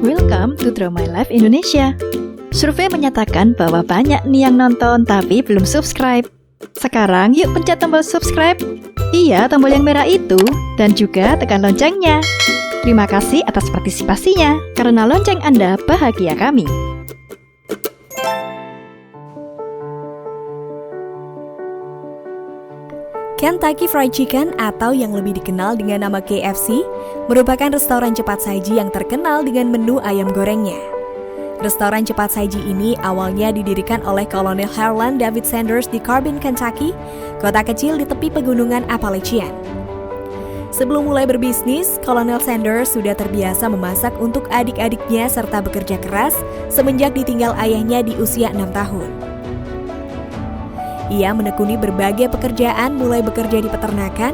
Welcome to Draw My Life Indonesia. Survei menyatakan bahwa banyak nih yang nonton tapi belum subscribe. Sekarang yuk pencet tombol subscribe. Iya, tombol yang merah itu. Dan juga tekan loncengnya. Terima kasih atas partisipasinya. Karena lonceng Anda bahagia kami. Kentucky Fried Chicken atau yang lebih dikenal dengan nama KFC merupakan restoran cepat saji yang terkenal dengan menu ayam gorengnya. Restoran cepat saji ini awalnya didirikan oleh Kolonel Harlan David Sanders di Corbin, Kentucky, kota kecil di tepi pegunungan Appalachian. Sebelum mulai berbisnis, Kolonel Sanders sudah terbiasa memasak untuk adik-adiknya serta bekerja keras semenjak ditinggal ayahnya di usia 6 tahun. Ia menekuni berbagai pekerjaan mulai bekerja di peternakan,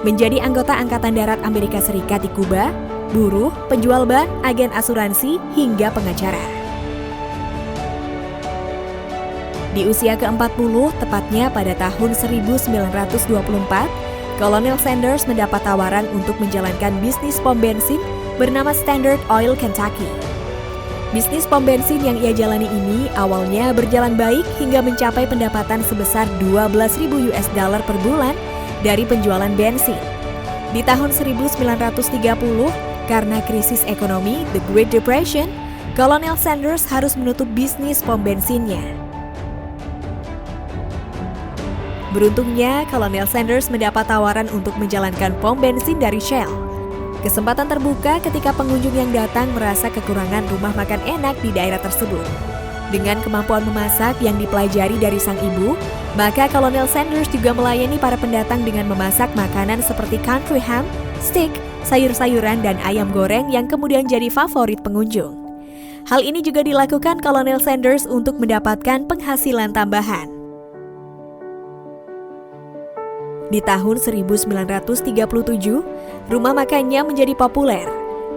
menjadi anggota Angkatan Darat Amerika Serikat di Kuba, buruh, penjual ban, agen asuransi, hingga pengacara. Di usia ke-40, tepatnya pada tahun 1924, Kolonel Sanders mendapat tawaran untuk menjalankan bisnis pom bensin bernama Standard Oil Kentucky. Bisnis pom bensin yang ia jalani ini awalnya berjalan baik hingga mencapai pendapatan sebesar $12.000 per bulan dari penjualan bensin. Di tahun 1930, karena krisis ekonomi, The Great Depression, Kolonel Sanders harus menutup bisnis pom bensinnya. Beruntungnya, Kolonel Sanders mendapat tawaran untuk menjalankan pom bensin dari Shell. Kesempatan terbuka ketika pengunjung yang datang merasa kekurangan rumah makan enak di daerah tersebut. Dengan kemampuan memasak yang dipelajari dari sang ibu, maka Kolonel Sanders juga melayani para pendatang dengan memasak makanan seperti country ham, steak, sayur-sayuran, dan ayam goreng yang kemudian jadi favorit pengunjung. Hal ini juga dilakukan Kolonel Sanders untuk mendapatkan penghasilan tambahan. Di tahun 1937, rumah makannya menjadi populer.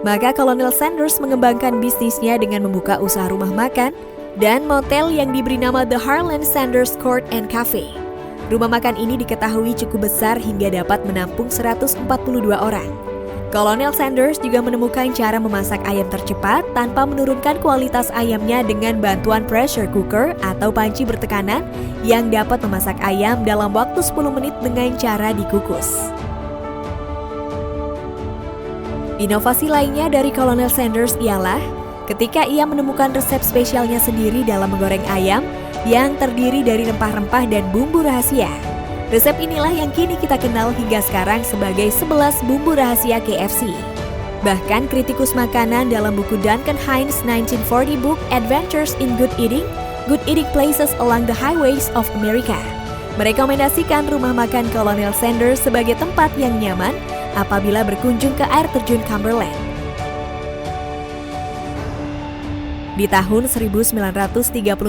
Maka Kolonel Sanders mengembangkan bisnisnya dengan membuka usaha rumah makan dan motel yang diberi nama The Harlan Sanders Court and Cafe. Rumah makan ini diketahui cukup besar hingga dapat menampung 142 orang. Kolonel Sanders juga menemukan cara memasak ayam tercepat tanpa menurunkan kualitas ayamnya dengan bantuan pressure cooker atau panci bertekanan yang dapat memasak ayam dalam waktu 10 menit dengan cara dikukus. Inovasi lainnya dari Kolonel Sanders ialah ketika ia menemukan resep spesialnya sendiri dalam menggoreng ayam yang terdiri dari rempah-rempah dan bumbu rahasia. Resep inilah yang kini kita kenal hingga sekarang sebagai 11 bumbu rahasia KFC. Bahkan kritikus makanan dalam buku Duncan Hines' 1940 book Adventures in Good Eating Places Along the Highways of America, merekomendasikan rumah makan Kolonel Sanders sebagai tempat yang nyaman apabila berkunjung ke air terjun Cumberland. Di tahun 1939,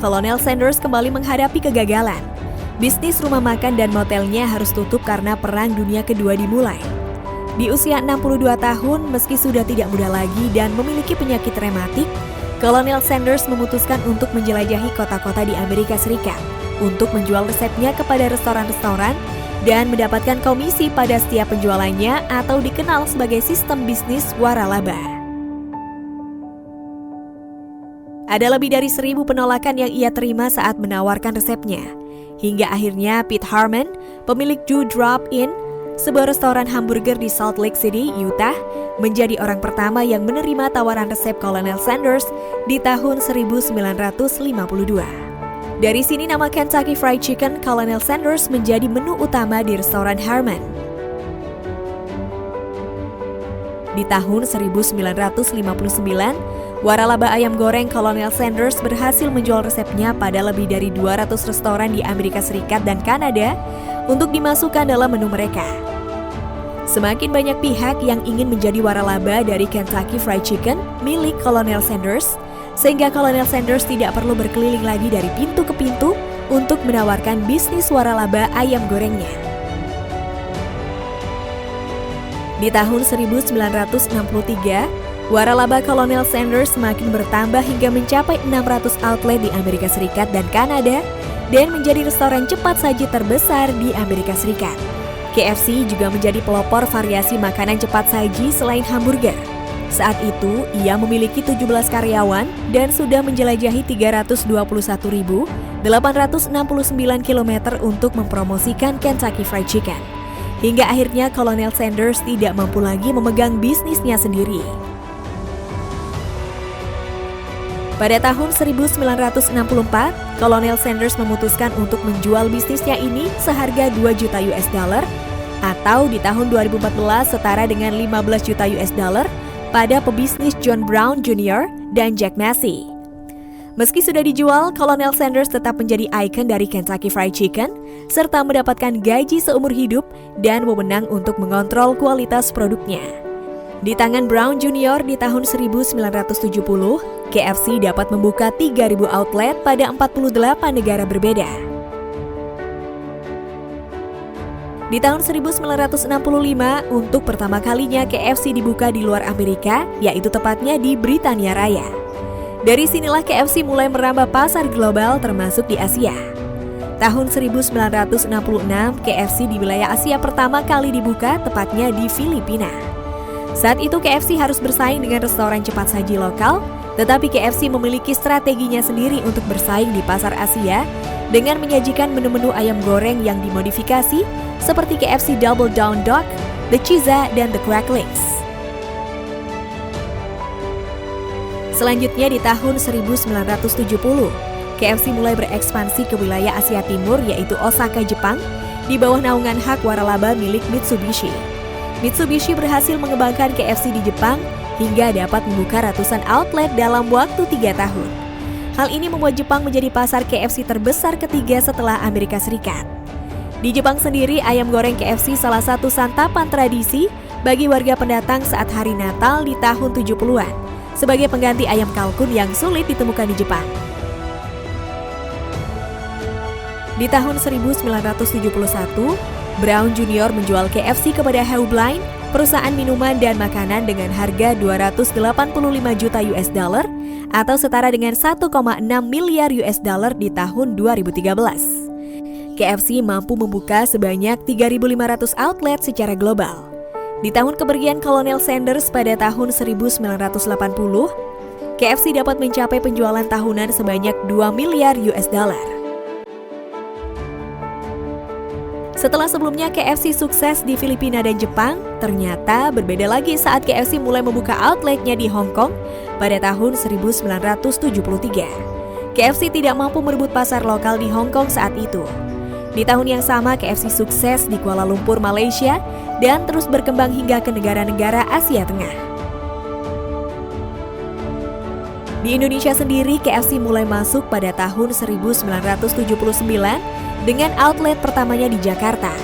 Kolonel Sanders kembali menghadapi kegagalan. Bisnis rumah makan dan motelnya harus tutup karena Perang Dunia Kedua dimulai. Di usia 62 tahun, meski sudah tidak muda lagi dan memiliki penyakit rematik, Kolonel Sanders memutuskan untuk menjelajahi kota-kota di Amerika Serikat untuk menjual resepnya kepada restoran-restoran dan mendapatkan komisi pada setiap penjualannya atau dikenal sebagai sistem bisnis waralaba. Ada lebih dari 1.000 penolakan yang ia terima saat menawarkan resepnya. Hingga akhirnya Pete Harmon, pemilik Do Drop In, sebuah restoran hamburger di Salt Lake City, Utah, menjadi orang pertama yang menerima tawaran resep Kolonel Sanders di tahun 1952. Dari sini nama Kentucky Fried Chicken Kolonel Sanders menjadi menu utama di restoran Harmon. Di tahun 1959, waralaba ayam goreng Kolonel Sanders berhasil menjual resepnya pada lebih dari 200 restoran di Amerika Serikat dan Kanada untuk dimasukkan dalam menu mereka. Semakin banyak pihak yang ingin menjadi waralaba dari Kentucky Fried Chicken milik Kolonel Sanders, sehingga Kolonel Sanders tidak perlu berkeliling lagi dari pintu ke pintu untuk menawarkan bisnis waralaba ayam gorengnya. Di tahun 1963, waralaba Kolonel Sanders semakin bertambah hingga mencapai 600 outlet di Amerika Serikat dan Kanada dan menjadi restoran cepat saji terbesar di Amerika Serikat. KFC juga menjadi pelopor variasi makanan cepat saji selain hamburger. Saat itu, ia memiliki 17 karyawan dan sudah menjelajahi 321.869 km untuk mempromosikan Kentucky Fried Chicken. Hingga akhirnya Kolonel Sanders tidak mampu lagi memegang bisnisnya sendiri. Pada tahun 1964, Kolonel Sanders memutuskan untuk menjual bisnisnya ini seharga 2 juta US dollar atau di tahun 2014 setara dengan 15 juta US dollar pada pebisnis John Brown Jr. dan Jack Massey. Meski sudah dijual, Kolonel Sanders tetap menjadi ikon dari Kentucky Fried Chicken serta mendapatkan gaji seumur hidup dan wewenang untuk mengontrol kualitas produknya. Di tangan Brown Jr. di tahun 1970, KFC dapat membuka 3.000 outlet pada 48 negara berbeda. Di tahun 1965, untuk pertama kalinya KFC dibuka di luar Amerika, yaitu tepatnya di Britania Raya. Dari sinilah KFC mulai merambah pasar global termasuk di Asia. Tahun 1966, KFC di wilayah Asia pertama kali dibuka, tepatnya di Filipina. Saat itu KFC harus bersaing dengan restoran cepat saji lokal, tetapi KFC memiliki strateginya sendiri untuk bersaing di pasar Asia dengan menyajikan menu-menu ayam goreng yang dimodifikasi seperti KFC Double Down Dog, The Chizza, dan The Cracklings. Selanjutnya di tahun 1970, KFC mulai berekspansi ke wilayah Asia Timur yaitu Osaka, Jepang, di bawah naungan hak waralaba milik Mitsubishi. Mitsubishi berhasil mengembangkan KFC di Jepang hingga dapat membuka ratusan outlet dalam waktu 3 tahun. Hal ini membuat Jepang menjadi pasar KFC terbesar ketiga setelah Amerika Serikat. Di Jepang sendiri, ayam goreng KFC salah satu santapan tradisi bagi warga pendatang saat hari Natal di tahun 70-an, sebagai pengganti ayam kalkun yang sulit ditemukan di Jepang. Di tahun 1971, Brown Jr. menjual KFC kepada Heublind, perusahaan minuman dan makanan dengan harga 285 juta US dollar atau setara dengan 1,6 miliar US dollar di tahun 2013. KFC mampu membuka sebanyak 3.500 outlet secara global. Di tahun kepergian Kolonel Sanders pada tahun 1980, KFC dapat mencapai penjualan tahunan sebanyak 2 miliar US dollar. Setelah sebelumnya KFC sukses di Filipina dan Jepang, ternyata berbeda lagi saat KFC mulai membuka outletnya di Hong Kong pada tahun 1973. KFC tidak mampu merebut pasar lokal di Hong Kong saat itu. Di tahun yang sama, KFC sukses di Kuala Lumpur, Malaysia, dan terus berkembang hingga ke negara-negara Asia Tengah. Di Indonesia sendiri, KFC mulai masuk pada tahun 1979 dengan outlet pertamanya di Jakarta.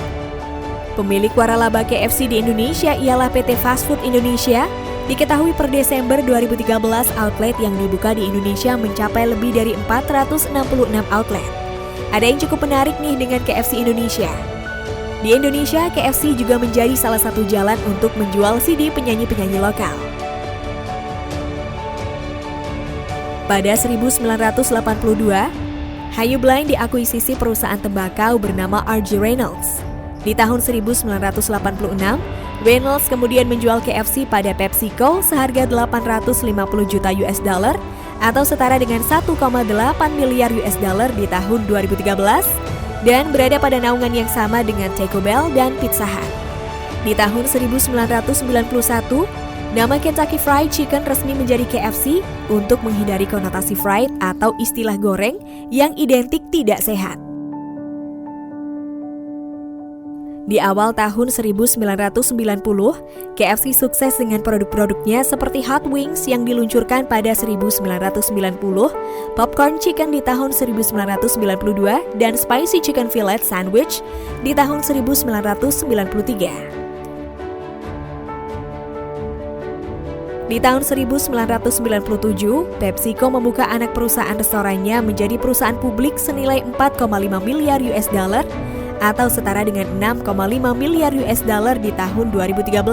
Pemilik waralaba KFC di Indonesia ialah PT Fast Food Indonesia. Diketahui per Desember 2013 outlet yang dibuka di Indonesia mencapai lebih dari 466 outlet. Ada yang cukup menarik nih dengan KFC Indonesia. Di Indonesia, KFC juga menjadi salah satu jalan untuk menjual CD penyanyi-penyanyi lokal. Pada 1982, Heublind diakuisisi perusahaan tembakau bernama R.J. Reynolds. Di tahun 1986, Reynolds kemudian menjual KFC pada PepsiCo seharga 850 juta US dollar atau setara dengan 1,8 miliar US dollar di tahun 2013 dan berada pada naungan yang sama dengan Taco Bell dan Pizza Hut. Di tahun 1991, nama Kentucky Fried Chicken resmi menjadi KFC untuk menghindari konotasi fried atau istilah goreng yang identik tidak sehat. Di awal tahun 1990, KFC sukses dengan produk-produknya seperti Hot Wings yang diluncurkan pada 1990, Popcorn Chicken di tahun 1992, dan Spicy Chicken Fillet Sandwich di tahun 1993. Di tahun 1997, PepsiCo membuka anak perusahaan restorannya menjadi perusahaan publik senilai 4,5 miliar US dollar atau setara dengan 6,5 miliar US dollar di tahun 2013.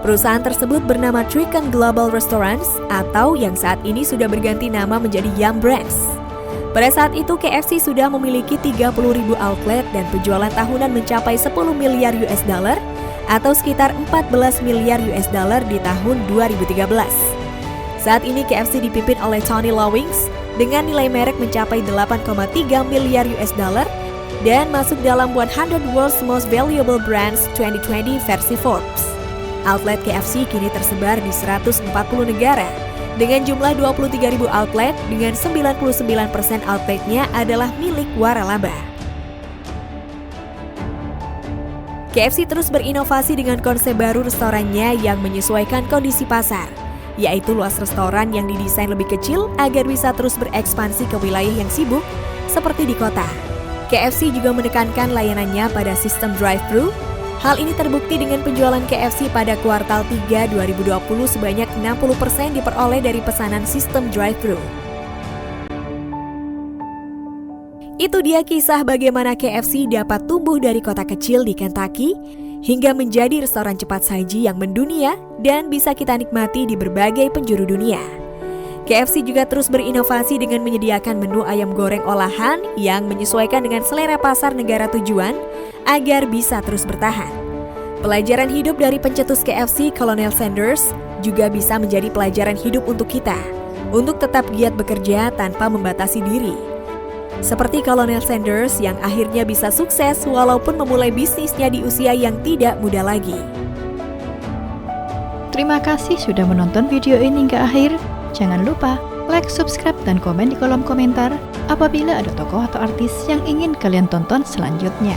Perusahaan tersebut bernama Trican Global Restaurants atau yang saat ini sudah berganti nama menjadi Yum Brands. Pada saat itu KFC sudah memiliki 30.000 outlet dan penjualan tahunan mencapai 10 miliar US dollar atau sekitar 14 miliar US dollar di tahun 2013. Saat ini KFC dipimpin oleh Tony Lawings dengan nilai merek mencapai 8,3 miliar US dollar dan masuk dalam 100 World's Most Valuable Brands 2020 versi Forbes. Outlet KFC kini tersebar di 140 negara dengan jumlah 23.000 outlet dengan 99% outletnya adalah milik waralaba. KFC terus berinovasi dengan konsep baru restorannya yang menyesuaikan kondisi pasar, yaitu luas restoran yang didesain lebih kecil agar bisa terus berekspansi ke wilayah yang sibuk seperti di kota. KFC juga menekankan layanannya pada sistem drive-thru. Hal ini terbukti dengan penjualan KFC pada kuartal 3 2020 sebanyak 60% diperoleh dari pesanan sistem drive-thru. Itu dia kisah bagaimana KFC dapat tumbuh dari kota kecil di Kentucky hingga menjadi restoran cepat saji yang mendunia dan bisa kita nikmati di berbagai penjuru dunia. KFC juga terus berinovasi dengan menyediakan menu ayam goreng olahan yang menyesuaikan dengan selera pasar negara tujuan agar bisa terus bertahan. Pelajaran hidup dari pencetus KFC, Colonel Sanders, juga bisa menjadi pelajaran hidup untuk kita, untuk tetap giat bekerja tanpa membatasi diri. Seperti Colonel Sanders yang akhirnya bisa sukses walaupun memulai bisnisnya di usia yang tidak muda lagi. Terima kasih sudah menonton video ini hingga akhir. Jangan lupa like, subscribe, dan komen di kolom komentar apabila ada tokoh atau artis yang ingin kalian tonton selanjutnya.